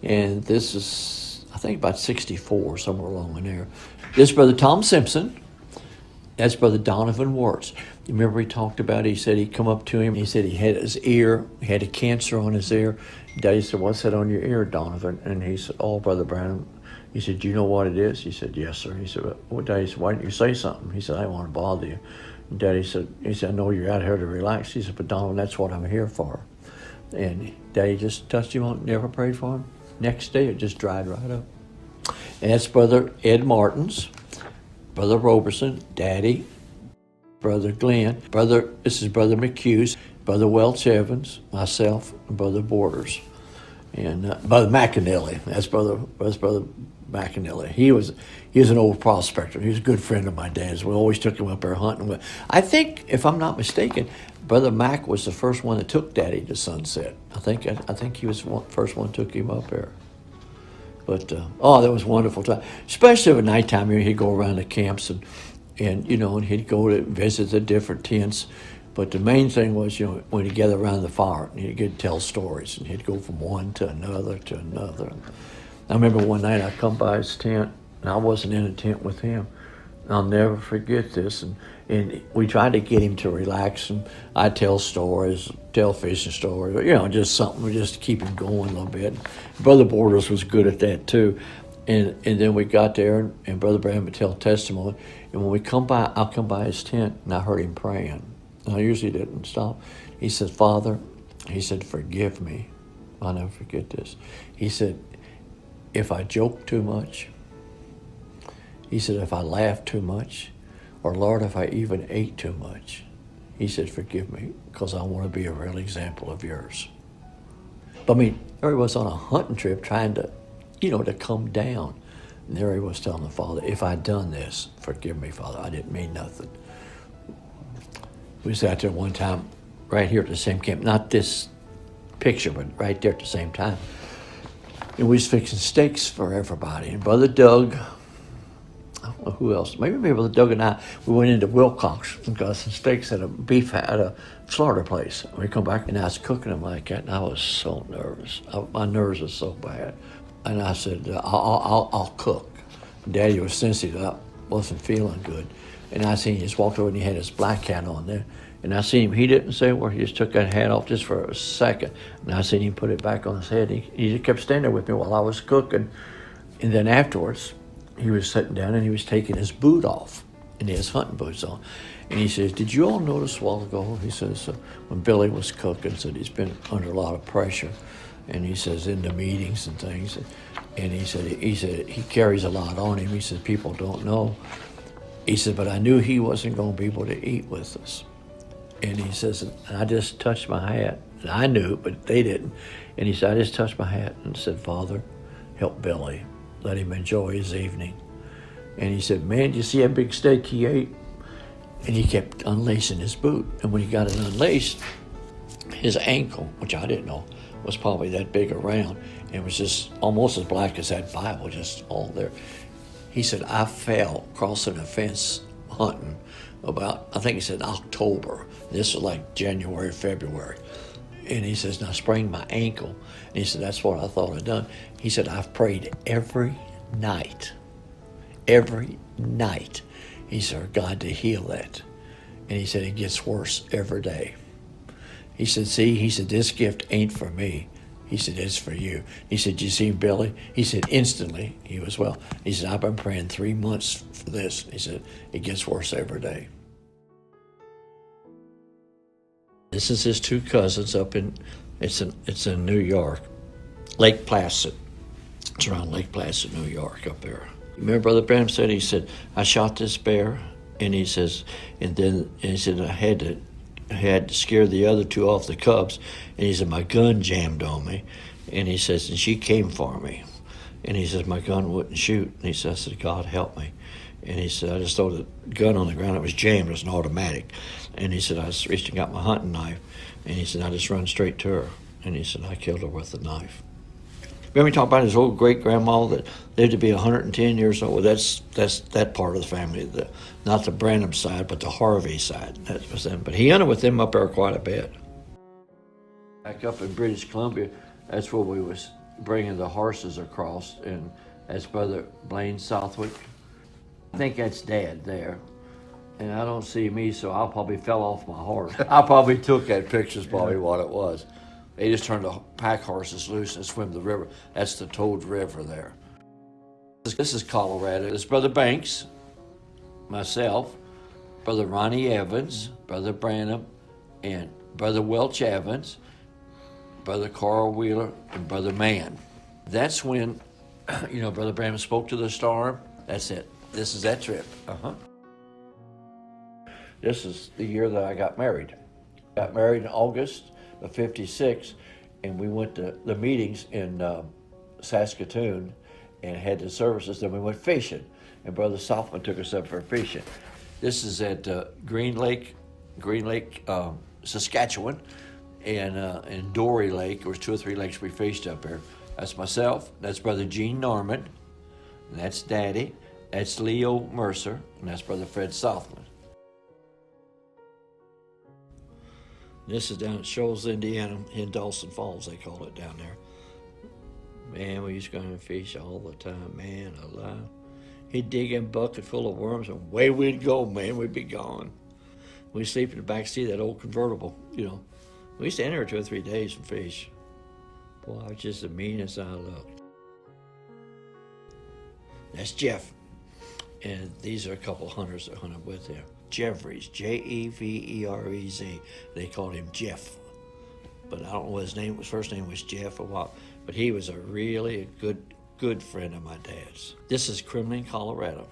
And this is, I think, about 64, somewhere along in there. This is Brother Tom Simpson. That's Brother Donovan Wirtz. You remember he talked about, he said he'd come up to him. He said he had his ear, he had a cancer on his ear. Daddy said, "What's that on your ear, Donovan?" And he said, "Oh, Brother Branham." He said, "Do you know what it is?" He said, "Yes, sir." He said, "Well, Daddy said, why didn't you say something?" He said, "I didn't want to bother you." And Daddy said, "I know you're out here to relax." He said, "But Donovan, that's what I'm here for." And Daddy just touched him on, never prayed for him. Next day, it just dried right up. And that's Brother Ed Martins, Brother Roberson, Daddy, Brother Glenn, this is Brother McHughes, Brother Welch Evans, myself, and Brother Borders. And Brother McAnally, that's Brother McAnally. He was an old prospector. He was a good friend of my dad's. We always took him up there hunting. I think, if I'm not mistaken, Brother Mac was the first one that took Daddy to Sunset. I think he was the first one that took him up there. But that was a wonderful time. Especially at nighttime, he'd go around the camps and he'd go to visit the different tents. But the main thing was, when he'd gather around the fire, and he'd tell stories, and he'd go from one to another to another. I remember one night I come by his tent, and I wasn't in a tent with him. I'll never forget this. And we tried to get him to relax, and I'd tell stories, tell fishing stories, just something just to keep him going a little bit. Brother Borders was good at that too. And then we got there, and Brother Branham would tell testimony. And when we come by, I'll come by his tent, and I heard him praying. And I usually didn't stop. He said, "Father," he said, "forgive me." I'll never forget this. He said, "If I joke too much," he said, "if I laugh too much, or Lord, if I even ate too much," he said, "forgive me, because I want to be a real example of yours." But there he was on a hunting trip trying to, to come down. And there he was telling the Father, "If I'd done this, forgive me, Father. I didn't mean nothing." We was out there one time, right here at the same camp. Not this picture, but right there at the same time. And we was fixing steaks for everybody. And Brother Doug, I don't know who else, maybe Brother Doug and I, we went into Wilcox and got some steaks at a slaughter place. We come back and I was cooking them like that, and I was so nervous. My nerves were so bad. And I said, I'll cook. Daddy was sensitive. I wasn't feeling good. And I seen he just walked over and he had his black hat on there. And I seen him, he didn't say a word. He just took that hat off just for a second. And I seen him put it back on his head. He just kept standing there with me while I was cooking. And then afterwards, he was sitting down and he was taking his boot off. And he has hunting boots on. And he says, "Did you all notice a while ago," he says, when Billy was cooking, said he's been under a lot of pressure. And he says, in the meetings and things. And he said he carries a lot on him. He said, people don't know. He said, but I knew he wasn't going to be able to eat with us. And he says, and I just touched my hat. And I knew, but they didn't. And he said, I just touched my hat and said, "Father, help Billy. Let him enjoy his evening." And he said, "Man, did you see that big steak he ate?" And he kept unlacing his boot. And when he got it unlaced, his ankle, which I didn't know, was probably that big around. And it was just almost as black as that Bible, just all there. He said, "I fell crossing a fence hunting about, I think he said October. This was like January, February. And he says, and I sprained my ankle." And he said, "That's what I thought I'd done." He said, "I've prayed every night. He said, for God to heal that." And he said, "It gets worse every day." He said, "See," he said, "this gift ain't for me." He said, "It's for you." He said, "You see Billy?" He said, instantly he was well. He said, "I've been praying 3 months for this." He said, "It gets worse every day." This is his two cousins up in, it's in New York, Lake Placid. It's around Lake Placid, New York, up there. Remember Brother Branham said, he said, "I shot this bear," and he says, and he said, I had to scare the other two off the cubs. And he said, "My gun jammed on me." And he says, "And she came for me." And he says, "My gun wouldn't shoot." And he said, I said, "God help me." And he said, "I just threw the gun on the ground. It was jammed. It was an automatic." And he said, "I just reached and got my hunting knife." And he said, "I just run straight to her." And he said, "I killed her with the knife." Remember he talked about his old great-grandma that lived to be 110 years old? Well, that's that part of the family, not the Branham side, but the Harvey side. That was them. But he hunted with them up there quite a bit. Back up in British Columbia, that's where we was bringing the horses across, and that's Brother Blaine Southwick. I think that's Dad there. And I don't see me, so I probably fell off my horse. I probably took that picture, is probably what it was. They just turned the pack horses loose and swim the river. That's the Toad River there. This is Colorado. It's Brother Banks, myself, Brother Ronnie Evans, Brother Branham, and Brother Welch Evans, Brother Carl Wheeler, and Brother Mann. That's when, Brother Branham spoke to the storm. That's it. This is that trip. This is the year that I got married. Got married in August of '56, and we went to the meetings in Saskatoon and had the services. Then we went fishing, and Brother Softman took us up for fishing. This is at Green Lake, Saskatchewan, and Dory Lake. There was 2 or 3 lakes we fished up there. That's myself. That's Brother Gene Norman, and that's Daddy. That's Leo Mercer, and that's Brother Fred Softman. This is down at Shoals, Indiana, in Dawson Falls, they call it down there. Man, we used to go and fish all the time, man alive. He'd dig in a bucket full of worms, and away we'd go, man, we'd be gone. We'd sleep in the back seat of that old convertible, We used to enter 2 or 3 days and fish. Boy, I was just the meanest I looked. That's Jeff. And these are a couple hunters that hunted with him. Jeffries, Jeverez. They called him Jeff. But I don't know what his name was. First name was Jeff or what. But he was a really good friend of my dad's. This is Kremlin, Colorado.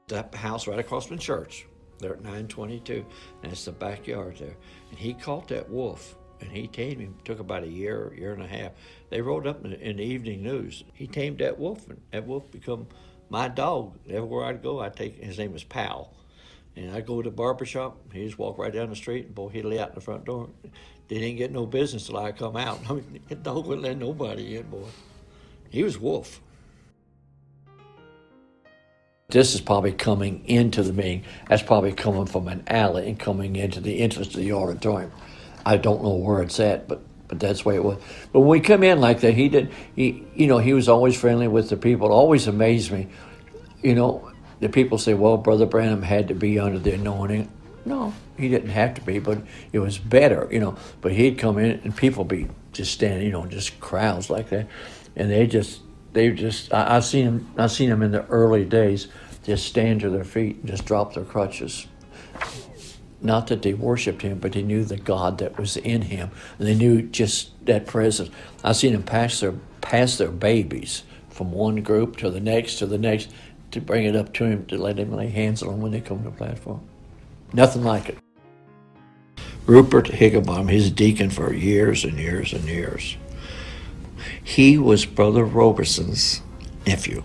That house right across from the church. They're at 922. And it's the backyard there. And he caught that wolf. And he tamed him. It took about a year and a half. They wrote up in the evening news. He tamed that wolf, and that wolf become my dog. Everywhere I'd go, his name was Pal. And I'd go to the barber shop, he'd just walk right down the street, and boy, he'd lay out in the front door. They didn't get no business till I come out. I mean, the dog wouldn't let nobody in, boy. He was wolf. This is probably coming into the meeting. That's probably coming from an alley and coming into the entrance to the auditorium. I don't know where it's at, but that's the way it was. But when we come in like that, he was always friendly with the people. It always amazed me. The people say, well, Brother Branham had to be under the anointing. No, he didn't have to be, but it was better, But he'd come in and people be just standing, just crowds like that. And I've seen them in the early days just stand to their feet and just drop their crutches. Not that they worshiped him, but they knew the God that was in him. And they knew just that presence. I've seen them pass their babies from one group to the next, to bring it up to him, to let him lay hands on them when they come to the platform. Nothing like it. Rupert Higginbottom, he's a deacon for years and years and years. He was Brother Roberson's nephew.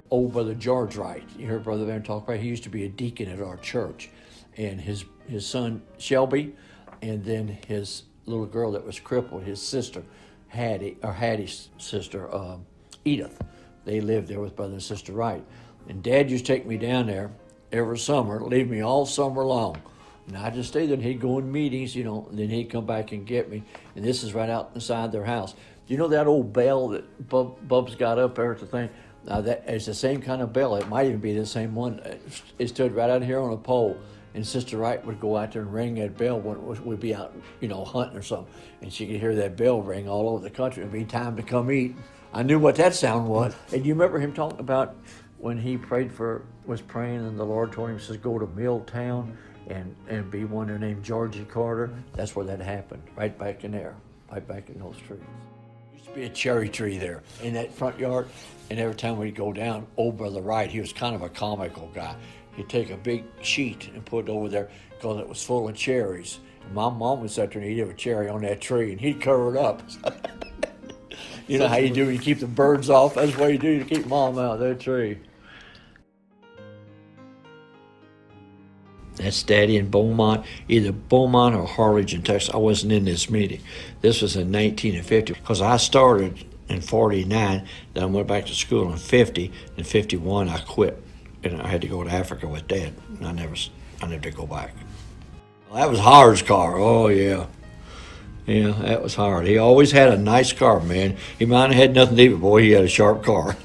Old Brother George Wright, you heard Brother Van talk about. He used to be a deacon at our church, and his son Shelby, and then his little girl that was crippled, his sister Hattie's sister Edith. They lived there with Brother and Sister Wright, and Dad used to take me down there every summer, leave me all summer long, and I just stayed there. And he'd go in meetings, and then he'd come back and get me. And this is right out inside their house. Do you know that old bell that Bub's got up there at the thing? Now that it's the same kind of bell. It might even be the same one. It stood right out here on a pole, and Sister Wright would go out there and ring that bell when we'd be out, hunting or something, and she could hear that bell ring all over the country. It'd be time to come eat. I knew what that sound was. And you remember him talking about when he was praying, and the Lord told him, says, go to Milltown and be one there named Georgie Carter. That's where that happened, right back in there, right back in those trees. Used to be a cherry tree there in that front yard, and every time we'd go down, old Brother Wright, he was kind of a comical guy. He'd take a big sheet and put it over there because it was full of cherries. And my mom would sit there and he'd have a cherry on that tree, and he'd cover it up. You know how you do, you keep the birds off. That's what you do to keep Mom out of that tree. That's Daddy in Beaumont, either Beaumont or Harlingen, Texas. I wasn't in this meeting. This was in 1950, because I started in 49, then I went back to school in 50. In 51, I quit, and I had to go to Africa with Dad. And I never did go back. Well, that was Howard's car. Oh, yeah. Yeah, that was hard. He always had a nice car, man. He might have had nothing to eat, but boy, he had a sharp car.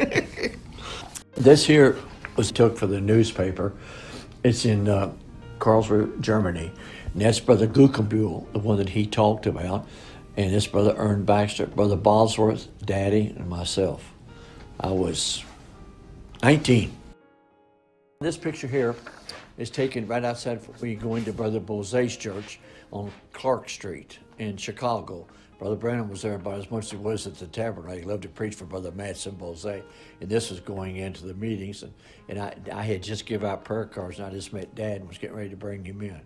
This here was took for the newspaper. It's in Karlsruhe, Germany. And that's Brother Guckenbuhl, the one that he talked about. And this Brother Ern Baxter, Brother Bosworth, Daddy, and myself. I was 19. This picture here is taken right outside when you go into Brother Bose's church on Clark Street in Chicago. Brother Branham was there about as much as he was at the tabernacle. He loved to preach for Brother Madsen Bose. And this was going into the meetings. And I had just given out prayer cards, and I just met Dad and was getting ready to bring him in.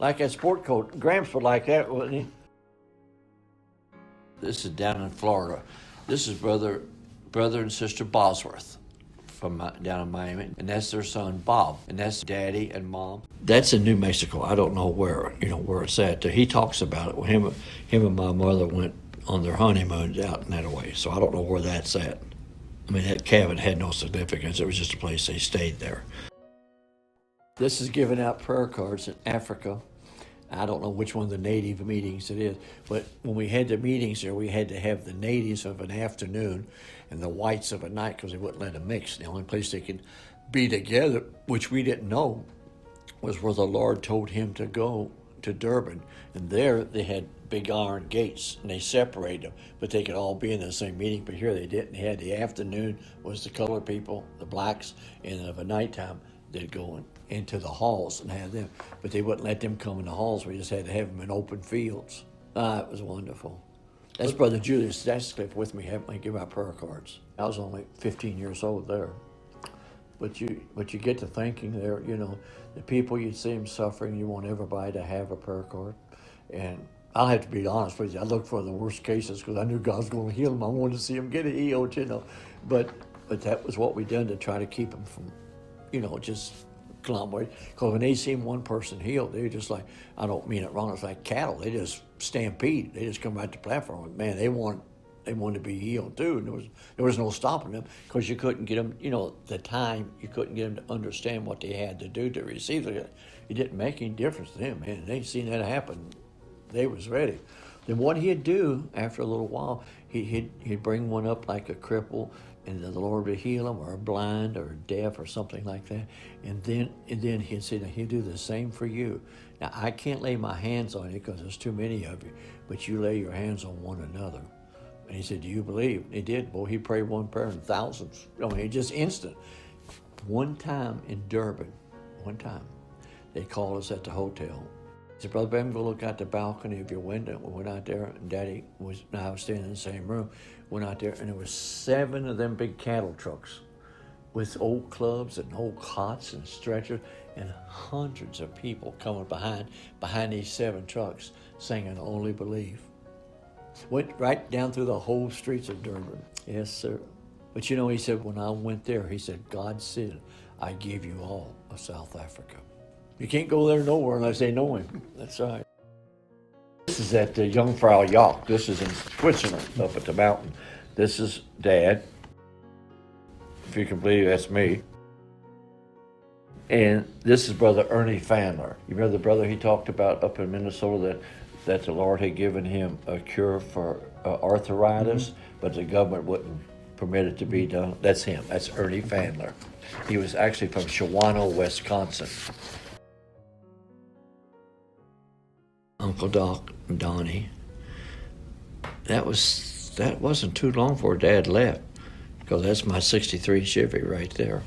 Like that sport coat. Gramps would like that, wouldn't he? This is down in Florida. This is brother and sister Bosworth from down in Miami, and that's their son Bob, and that's Daddy and Mom. That's in New Mexico. I don't know where it's at. He talks about it when him and my mother went on their honeymoon out in that way. So I don't know where that's at. I mean, that cabin had no significance. It was just a place they stayed there. This is giving out prayer cards in Africa. I don't know which one of the native meetings it is, but when we had the meetings there, we had to have the natives of an afternoon and the whites of a night because they wouldn't let them mix. The only place they could be together, which we didn't know, was where the Lord told him to go to Durban. And there they had big iron gates, and they separated them, but they could all be in the same meeting. But here they didn't. They had the afternoon was the colored people, the blacks, and of a nighttime they'd go into the halls and have them. But they wouldn't let them come in the halls. We just had to have them in open fields. It was wonderful. That's Brother Julius Stasscliffe with me, helping me give out prayer cards. I was only 15 years old there. But you get to thinking there, the people you see them suffering, you want everybody to have a prayer card. And I'll have to be honest with you, I looked for the worst cases because I knew God was going to heal them. I wanted to see them get healed, But that was what we done to try to keep them from, just glum. Because when they seen one person healed, they were just like, I don't mean it wrong, it's like cattle. They just stampede. They just come right to the platform. Man, they wanted to be healed too. And there was no stopping them because you couldn't get them, the time, you couldn't get them to understand what they had to do to receive it. It didn't make any difference to them, man. They seen that happen. They was ready. Then what he'd do after a little while, he'd bring one up like a cripple, and the Lord would heal him, or a blind, or deaf, or something like that. And then he'd say, now he'll do the same for you. Now I can't lay my hands on you because there's too many of you, but you lay your hands on one another. And he said, do you believe? He did. Boy, he prayed one prayer and thousands. I mean, just instant. One time in Durban, they called us at the hotel. He said, Brother Branham, go look out the balcony of your window. We went out there, and Daddy and I was staying in the same room. Went out there, and there was 7 of them big cattle trucks with old clubs and old cots and stretchers, and hundreds of people coming behind these 7 trucks singing Only Believe. Went right down through the whole streets of Durban. Yes, sir. But he said, when I went there, he said, God said, I give you all of South Africa. You can't go there nowhere unless they know him. That's right. This is at the Jungfrau Joch. This is in Switzerland, up at the mountain. This is Dad. If you can believe, that's me. And this is Brother Ernie Fandler. You remember the brother he talked about up in Minnesota that the Lord had given him a cure for arthritis, but the government wouldn't permit it to be done? That's him. That's Ernie Fandler. He was actually from Shawano, Wisconsin. Uncle Doc and Donnie. That wasn't too long before Dad left, because that's my '63 Chevy right there.